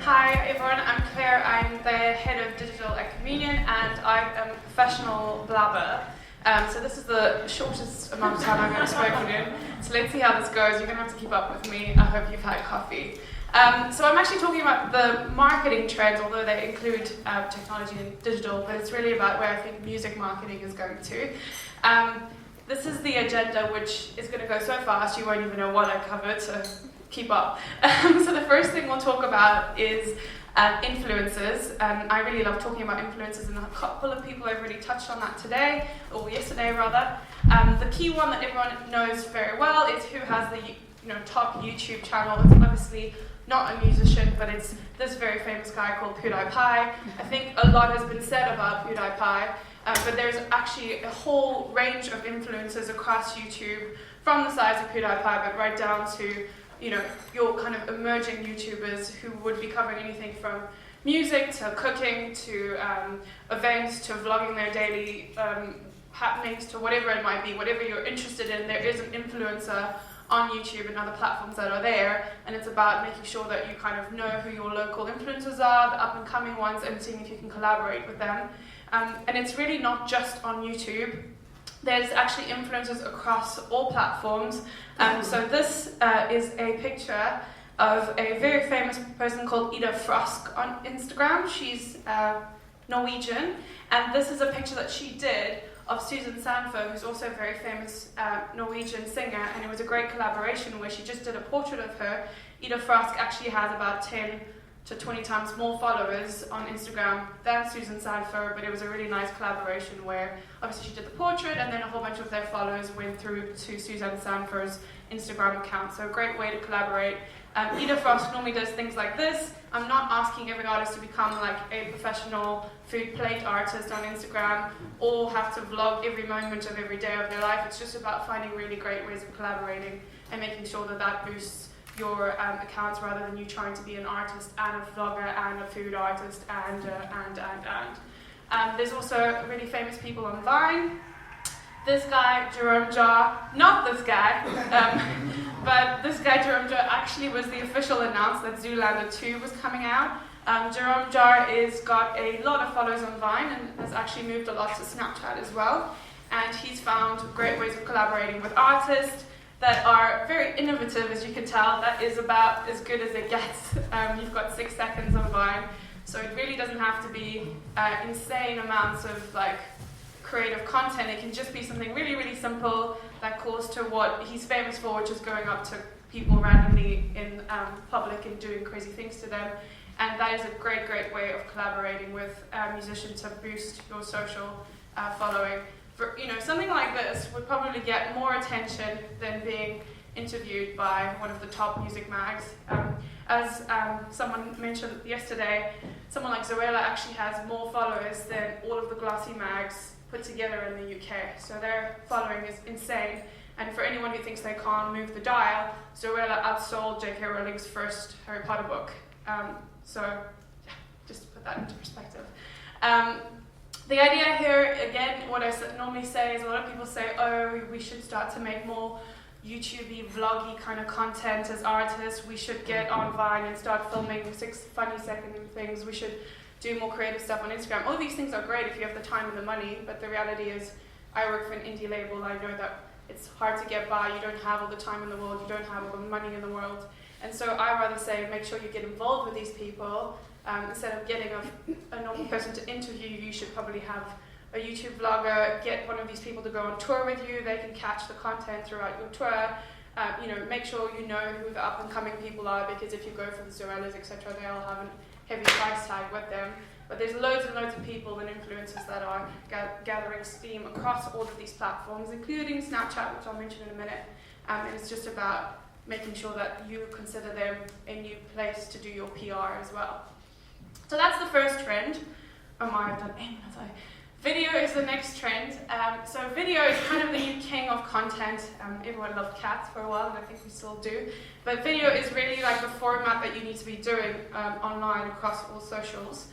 Hi everyone, I'm Claire. I'm the head of digital at Communion and I am a professional blabber. So this is the shortest amount of time I'm going to spoken in. So let's see how this goes. You're going to have to keep up with me. I hope you've had coffee. So I'm actually talking about the marketing trends, although they include technology and digital, but it's really about where I think music marketing is going to. This is the agenda, which is going to go so fast you won't even know what I covered, so keep up. So the first thing we'll talk about is influencers. I really love talking about influencers, and a couple of people have already touched on that today, or yesterday rather. The key one that everyone knows very well is who has the top YouTube channel. It's obviously not a musician, but it's this very famous guy called PewDiePie. I think a lot has been said about PewDiePie, but there's actually a whole range of influencers across YouTube, from the size of PewDiePie, but right down to your kind of emerging YouTubers who would be covering anything from music to cooking to events to vlogging their daily happenings to whatever it might be, whatever you're interested in. There is an influencer on YouTube and other platforms that are there, and it's about making sure that you kind of know who your local influencers are, the up and coming ones, and seeing if you can collaborate with them. And it's really not just on YouTube. There's actually influencers across all platforms. So this is a picture of a very famous person called Ida Frosk on Instagram. She's Norwegian, and this is a picture that she did of Susan Sandford, who's also a very famous Norwegian singer, and it was a great collaboration where she just did a portrait of her. Ida Frosk actually has about 10 to 20 times more followers on Instagram than Susan Sandford, but it was a really nice collaboration where obviously she did the portrait and then a whole bunch of their followers went through to Susan Sandford's Instagram account. So a great way to collaborate. Ida Frost normally does things like this. I'm not asking every artist to become like a professional food plate artist on Instagram or have to vlog every moment of every day of their life. It's just about finding really great ways of collaborating and making sure that that boosts your accounts rather than you trying to be an artist and a vlogger and a food artist and. There's also really famous people on Vine. This guy, Jerome Jar, not this guy, but this guy, Jerome Jar, actually was the official announce that Zoolander 2 was coming out. Jerome Jar is got a lot of followers on Vine and has actually moved a lot to Snapchat as well. And he's found great ways of collaborating with artists that are very innovative, as you can tell. That is about as good as it gets. You've got 6 seconds on Vine, so it really doesn't have to be insane amounts of like creative content. It can just be something really, really simple that calls to what he's famous for, which is going up to people randomly in public and doing crazy things to them. And that is a great, great way of collaborating with musicians to boost your social following. For, something like this would probably get more attention than being interviewed by one of the top music mags. As someone mentioned yesterday, someone like Zoella actually has more followers than all of the glossy mags put together in the UK. So their following is insane. And for anyone who thinks they can't move the dial, Zoella outsold J.K. Rowling's first Harry Potter book. Just to put that into perspective. The idea here, again, what I normally say is a lot of people say, oh, we should start to make more YouTube-y, vloggy kind of content as artists. We should get on Vine and start filming 6 funny-second things. We should do more creative stuff on Instagram. All these things are great if you have the time and the money, but the reality is I work for an indie label. I know that it's hard to get by. You don't have all the time in the world. You don't have all the money in the world. And so I rather say make sure you get involved with these people. Instead of getting a normal person to interview you, you should probably have a YouTube vlogger, get one of these people to go on tour with you. They can catch the content throughout your tour. Make sure you know who the up-and-coming people are, because if you go for the Zorellas, etc., they all have a heavy price tag with them. But there's loads and loads of people and influencers that are gathering steam across all of these platforms, including Snapchat, which I'll mention in a minute. And it's just about making sure that you consider them a new place to do your PR as well. So that's the first trend. Oh my, I've done another. Video is the next trend. So video is kind of the new king of content. Everyone loved cats for a while, and I think we still do. But video is really like the format that you need to be doing online across all socials.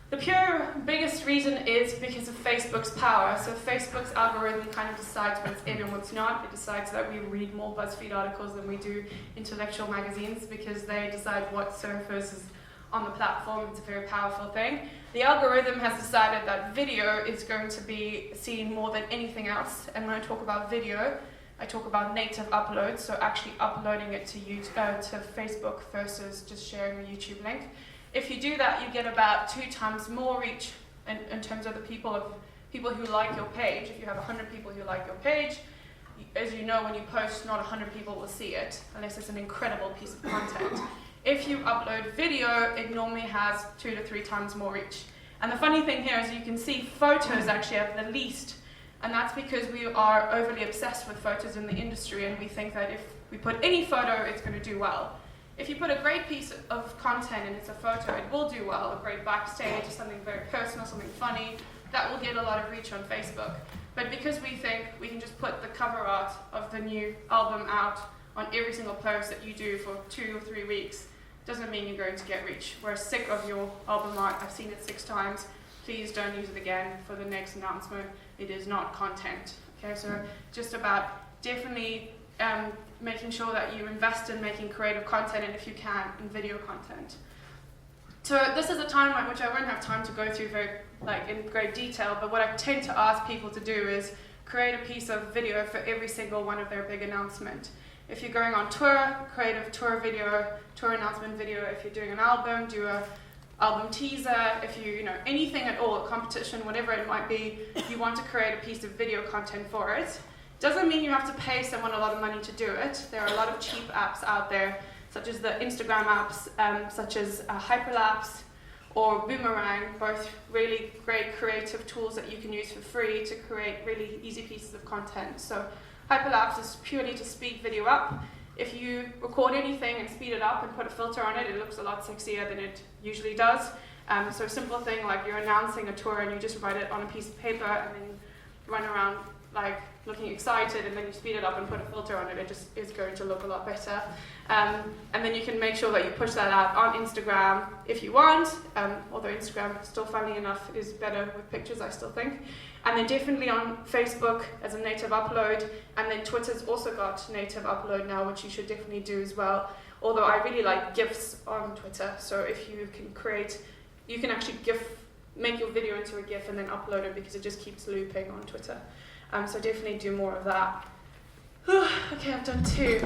The pure biggest reason is because of Facebook's power. So Facebook's algorithm kind of decides what's in and what's not. It decides that we read more BuzzFeed articles than we do intellectual magazines, because they decide what surfaces on the platform. It's a very powerful thing. The algorithm has decided that video is going to be seen more than anything else. And when I talk about video, I talk about native uploads, so actually uploading it to to Facebook versus just sharing a YouTube link. If you do that, you get about 2 times more reach in terms of the people who like your page. If you have 100 people who like your page, as you know, when you post, not 100 people will see it unless it's an incredible piece of content. If you upload video, it normally has 2 to 3 times more reach. And the funny thing here is you can see photos actually have the least. And that's because we are overly obsessed with photos in the industry, and we think that if we put any photo, it's going to do well. If you put a great piece of content and it's a photo, it will do well. A great backstage, something very personal, something funny, that will get a lot of reach on Facebook. But because we think we can just put the cover art of the new album out on every single post that you do for 2 or 3 weeks, doesn't mean you're going to get reach. We're sick of your album art. I've seen it 6 times. Please don't use it again for the next announcement. It is not content. Okay, so just about definitely making sure that you invest in making creative content, and if you can, in video content. So this is a timeline which I won't have time to go through in great detail, but what I tend to ask people to do is create a piece of video for every single one of their big announcements. If you're going on tour, create a tour video, tour announcement video. If you're doing an album, do a album teaser. If you know, anything at all, a competition, whatever it might be, you want to create a piece of video content for it. Doesn't mean you have to pay someone a lot of money to do it. There are a lot of cheap apps out there, such as the Instagram apps, such as Hyperlapse or Boomerang, both really great creative tools that you can use for free to create really easy pieces of content. So Hyperlapse is purely to speed video up. If you record anything and speed it up and put a filter on it, it looks a lot sexier than it usually does. So a simple thing like you're announcing a tour and you just write it on a piece of paper and then run around like looking excited, and then you speed it up and put a filter on it, it just is going to look a lot better. And then you can make sure that you push that out on Instagram if you want, although Instagram, still funnily enough, is better with pictures, I still think. And then definitely on Facebook as a native upload, and then Twitter's also got native upload now, which you should definitely do as well. Although I really like GIFs on Twitter, so if you can actually make your video into a GIF and then upload it, because it just keeps looping on Twitter. So definitely do more of that. Okay, I've done 2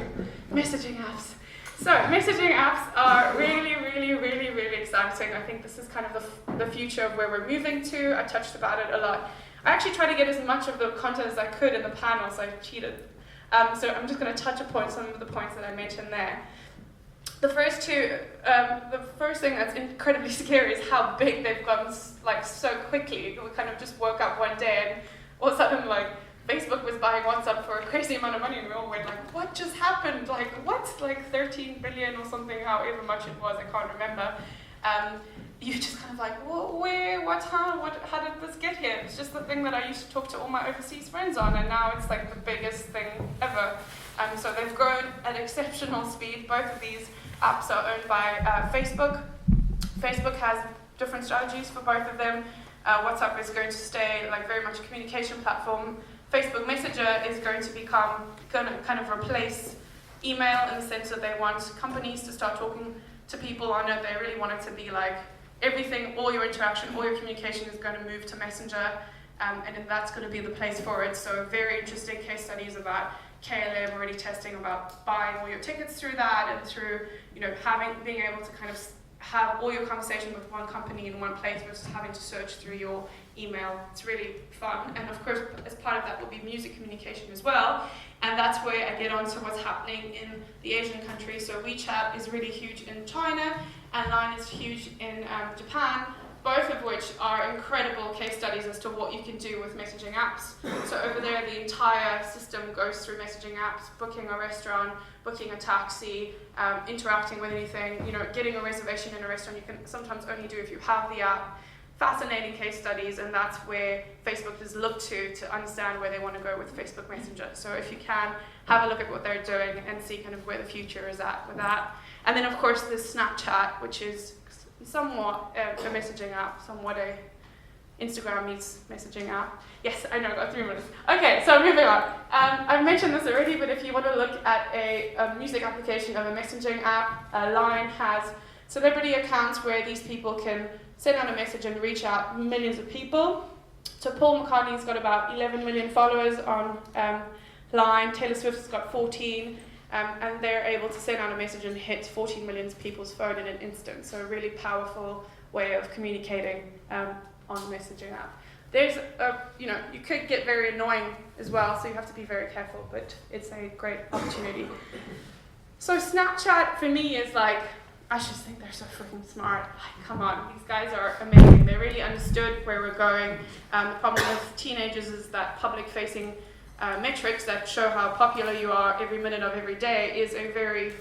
messaging apps. So messaging apps are really, really, really, really exciting. I think this is kind of the future of where we're moving to. I touched about it a lot. I actually tried to get as much of the content as I could in the panel, so I cheated. So I'm just going to touch upon some of the points that I mentioned there. The first thing that's incredibly scary is how big they've gotten so quickly. We kind of just woke up one day and all of a sudden Facebook was buying WhatsApp for a crazy amount of money, and we all went what just happened? What? 13 billion or something, however much it was, I can't remember. You just kind of where, what, how did this get here? It's just the thing that I used to talk to all my overseas friends on, and now it's the biggest thing ever. So they've grown at exceptional speed. Both of these apps are owned by Facebook. Facebook has different strategies for both of them. WhatsApp is going to stay very much a communication platform. Facebook Messenger is going to kind of replace email in the sense that they want companies to start talking to people on it. They really want it to be everything, all your interaction, all your communication is going to move to Messenger, and then that's going to be the place for it. So very interesting case studies about KLM already testing about buying all your tickets through that, and through being able to kind of have all your conversation with one company in one place versus having to search through your email. It's really fun. And of course, as part of that will be music communication as well. And that's where I get on to what's happening in the Asian countries. So WeChat is really huge in China, and Line is huge in Japan, both of which are incredible case studies as to what you can do with messaging apps. So over there, the entire system goes through messaging apps, booking a restaurant, booking a taxi, interacting with anything, getting a reservation in a restaurant you can sometimes only do if you have the app. Fascinating case studies, and that's where Facebook has looked to understand where they want to go with Facebook Messenger. So if you can, have a look at what they're doing and see kind of where the future is at with that. And then of course there's Snapchat, which is somewhat a messaging app, somewhat a Instagram meets messaging app. Yes, I know, I've got 3 minutes. Okay, so moving on. I've mentioned this already, but if you want to look at a music application of a messaging app, Line has celebrity accounts where these people can send out a message and reach out millions of people. So Paul McCartney's got about 11 million followers on line, Taylor Swift's got 14, and they're able to send out a message and hit 14 million people's phone in an instant. So a really powerful way of communicating on a messaging app. There's you could get very annoying as well, so you have to be very careful, but it's a great opportunity. So Snapchat for me is like, I just think they're so freaking smart. Like, come on, these guys are amazing. They really understood where we're going. The problem with teenagers is that public-facing metrics that show how popular you are every minute of every day is a very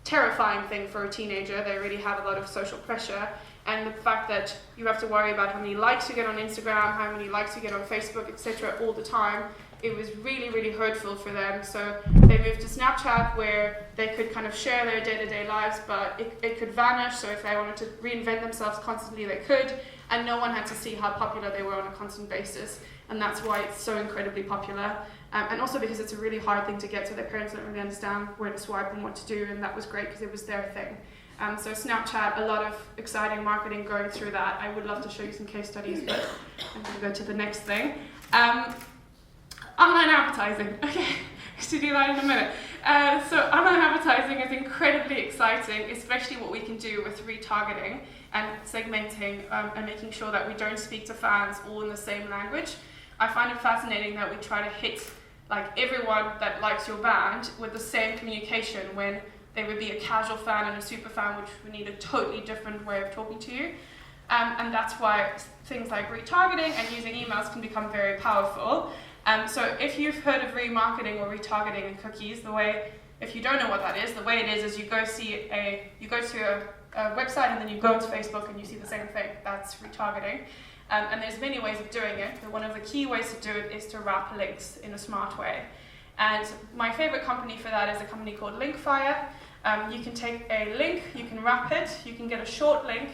terrifying thing for a teenager. They really have a lot of social pressure. And the fact that you have to worry about how many likes you get on Instagram, how many likes you get on Facebook, etc. all the time, it was really, really hurtful for them. So they moved to Snapchat where they could kind of share their day-to-day lives, but it could vanish. So if they wanted to reinvent themselves constantly, they could. And no one had to see how popular they were on a constant basis. And that's why it's so incredibly popular. And also because it's a really hard thing to get, so their parents don't really understand where to swipe and what to do. And that was great because it was their thing. So Snapchat, a lot of exciting marketing going through that. I would love to show you some case studies, but I'm going to go to the next thing. Online advertising. Okay, to do that in a minute. So online advertising is incredibly exciting, especially what we can do with retargeting and segmenting and making sure that we don't speak to fans all in the same language. I find it fascinating that we try to hit like everyone that likes your band with the same communication when they would be a casual fan and a super fan, which would need a totally different way of talking to you. And that's why things like retargeting and using emails can become very powerful. So if you've heard of remarketing or retargeting in cookies, if you don't know what that is, the way it is you go to a website and then you go to Facebook and you see the same thing. That's retargeting. And there's many ways of doing it, but one of the key ways to do it is to wrap links in a smart way. And my favorite company for that is a company called Linkfire. You can take a link, you can wrap it, you can get a short link,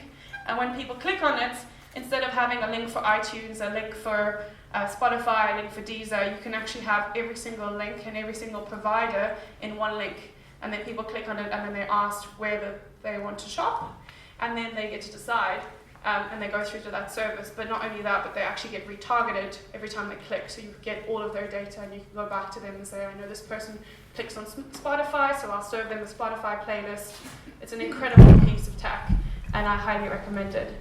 and when people click on it, instead of having a link for iTunes, a link for Spotify, a link for Deezer, you can actually have every single link and every single provider in one link. And then people click on it and then they're asked where they want to shop, and then they get to decide. And they go through to that service, but not only that, but they actually get retargeted every time they click, so you get all of their data and you can go back to them and say, I know this person clicks on Spotify, so I'll serve them a Spotify playlist. It's an incredible piece of tech, and I highly recommend it.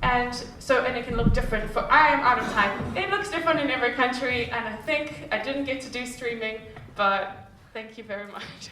And it can look different I am out of time. It looks different in every country, and I think I didn't get to do streaming, but thank you very much.